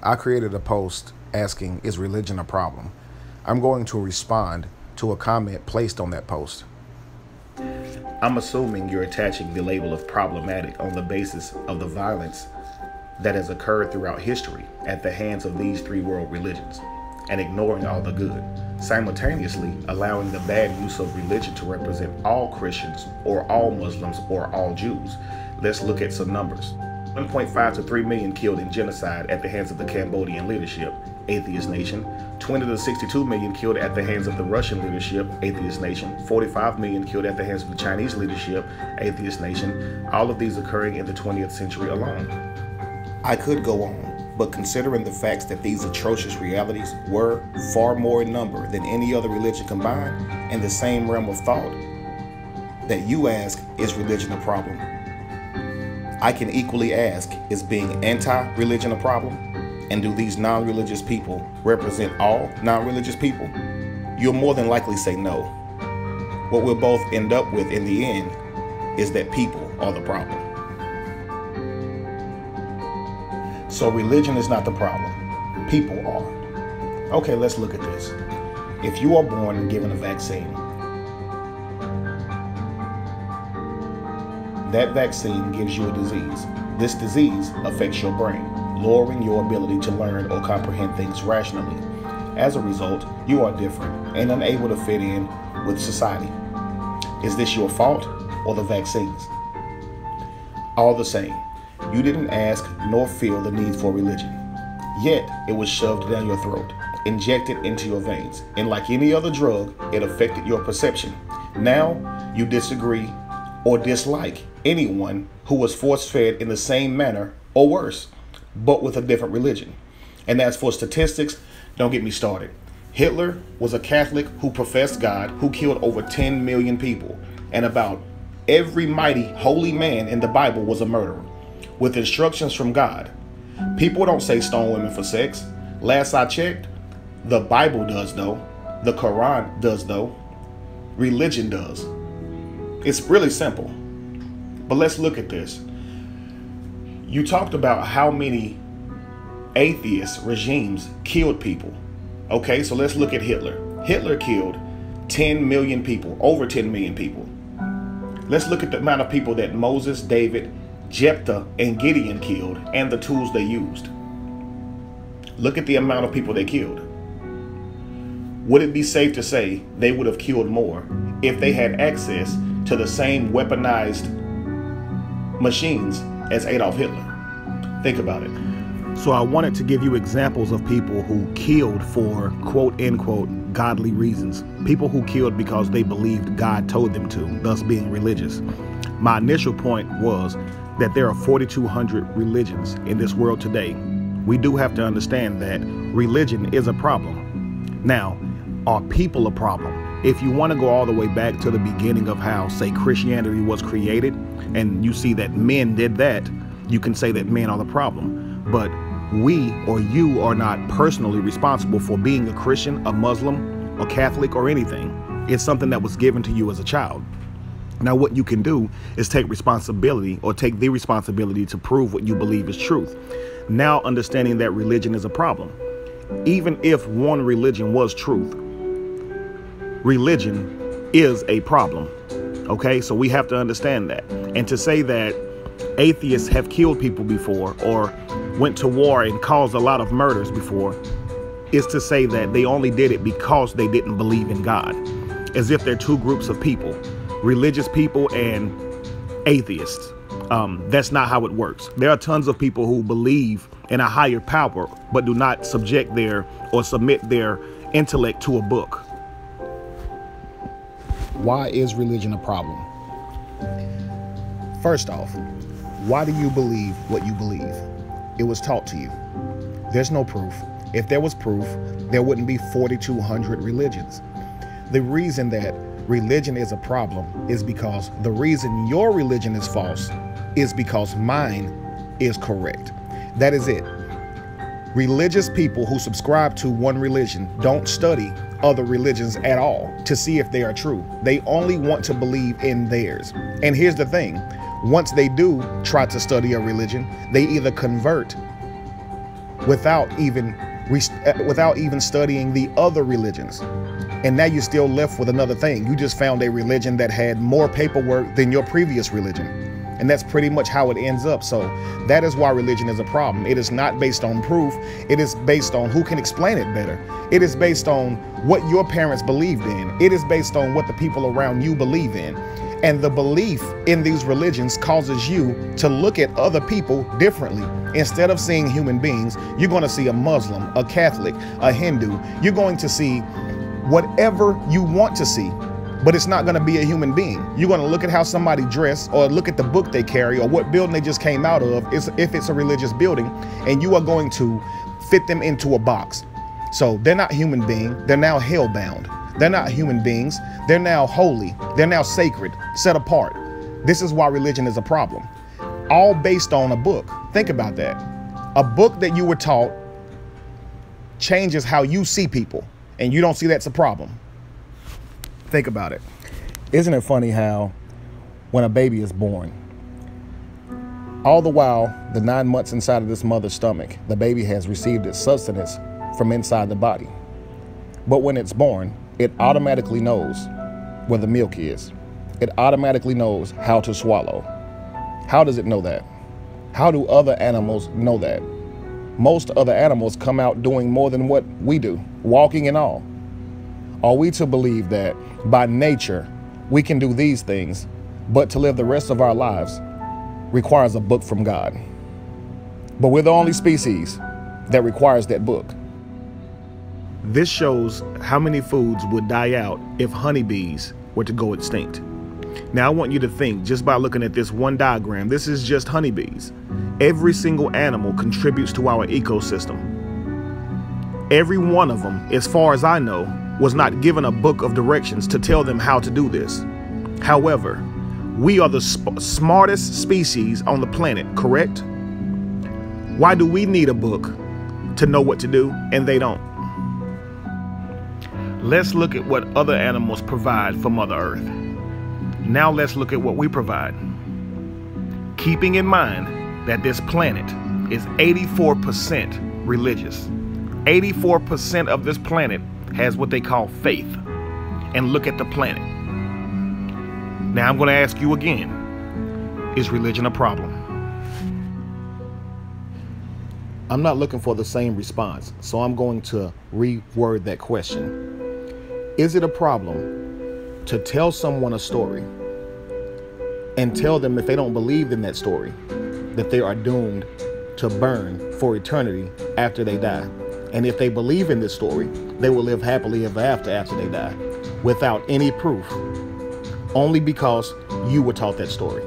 I created a post asking, is religion a problem? I'm going to respond to a comment placed on that post. I'm assuming you're attaching the label of problematic on the basis of the violence that has occurred throughout history at the hands of these three world religions, and ignoring all the good, simultaneously allowing the bad use of religion to represent all Christians or all Muslims or all Jews. Let's look at some numbers. 1.5 to 3 million killed in genocide at the hands of the Cambodian leadership, atheist nation. 20 to 62 million killed at the hands of the Russian leadership, atheist nation. 45 million killed at the hands of the Chinese leadership, atheist nation. All of these occurring in the 20th century alone. I could go on, but considering the facts that these atrocious realities were far more in number than any other religion combined, in the same realm of thought, that you ask, is religion a problem? I can equally ask, is being anti-religion a problem? And do these non-religious people represent all non-religious people? You'll more than likely say no. What we'll both end up with in the end is that people are the problem. So religion is not the problem. People are. Okay, let's look at this. If you are born and given a vaccine, that vaccine gives you a disease. This disease affects your brain, lowering your ability to learn or comprehend things rationally. As a result, you are different and unable to fit in with society. Is this your fault or the vaccines? All the same, you didn't ask nor feel the need for religion. Yet, it was shoved down your throat, injected into your veins, and like any other drug, it affected your perception. Now, you disagree or dislike anyone who was force-fed in the same manner or worse, but with a different religion. And as for statistics, don't get me started. Hitler was a Catholic who professed God, who killed over 10 million people, and about every mighty holy man in the Bible was a murderer, with instructions from God. People don't say stone women for sex. Last I checked, the Bible does though. The Quran does though. Religion does. It's really simple. But let's look at this. You talked about how many atheist regimes killed people. Okay, so let's look at Hitler. Hitler killed 10 million people, over 10 million people. Let's look at the amount of people that Moses, David, Jephthah, and Gideon killed and the tools they used. Look at the amount of people they killed. Would it be safe to say they would have killed more if they had access to the same weaponized machines as Adolf Hitler? Think about it. So I wanted to give you examples of people who killed for quote unquote godly reasons. People who killed because they believed God told them to, thus being religious. My initial point was that there are 4,200 religions in this world today. We do have to understand that religion is a problem. Now, are people a problem? If you want to go all the way back to the beginning of how, say, Christianity was created, and you see that men did that, you can say that men are the problem. But we or you are not personally responsible for being a Christian, a Muslim, a Catholic, or anything. It's something that was given to you as a child. Now, what you can do is take responsibility, or take the responsibility to prove what you believe is truth. Now, understanding that religion is a problem. Even if one religion was truth, religion is a problem. Okay, so we have to understand that. And to say that atheists have killed people before or went to war and caused a lot of murders before is to say that they only did it because they didn't believe in God. As if they're two groups of people, religious people and atheists. That's not how it works. There are tons of people who believe in a higher power, but do not subject their or submit their intellect to a book. Why is religion a problem? First off, why do you believe what you believe? It was taught to you. There's no proof. If there was proof, there wouldn't be 4,200 religions. The reason that religion is a problem is because the reason your religion is false is because mine is correct. That is it. Religious people who subscribe to one religion don't study other religions at all to see if they are true. They only want to believe in theirs. And here's the thing. Once they do try to study a religion, they either convert without even studying the other religions. And now you're still left with another thing. You just found a religion that had more paperwork than your previous religion. And that's pretty much how it ends up. So that is why religion is a problem. It is not based on proof. It is based on who can explain it better. It is based on what your parents believed in. It is based on what the people around you believe in. And the belief in these religions causes you to look at other people differently. Instead of seeing human beings, you're going to see a Muslim, a Catholic, a Hindu. You're going to see whatever you want to see, but it's not going to be a human being. You're going to look at how somebody dressed, or look at the book they carry, or what building they just came out of, if it's a religious building, and you are going to fit them into a box. So they're not human being. They're now hell-bound. They're not human beings. They're now holy. They're now sacred, set apart. This is why religion is a problem. All based on a book. Think about that. A book that you were taught changes how you see people, and you don't see that's a problem. Think about it. Isn't it funny how when a baby is born, all the while, the 9 months inside of this mother's stomach, the baby has received its sustenance from inside the body. But when it's born, it automatically knows where the milk is. It automatically knows how to swallow. How does it know that? How do other animals know that? Most other animals come out doing more than what we do, walking and all. Are we to believe that by nature we can do these things, but to live the rest of our lives requires a book from God? But we're the only species that requires that book. This shows how many foods would die out if honeybees were to go extinct. Now I want you to think, just by looking at this one diagram, this is just honeybees. Every single animal contributes to our ecosystem. Every one of them, as far as I know, was not given a book of directions to tell them how to do this. However, we are the smartest species on the planet, correct? Why do we need a book to know what to do and they don't? Let's look at what other animals provide for Mother Earth. Now let's look at what we provide. Keeping in mind that this planet is 84% religious. 84% of this planet has what they call faith. And look at the planet. Now I'm going to ask you again, is religion a problem? I'm not looking for the same response, so I'm going to reword that question. Is it a problem to tell someone a story and tell them if they don't believe in that story, that they are doomed to burn for eternity after they die? And if they believe in this story, they will live happily ever after they die, without any proof, only because you were taught that story.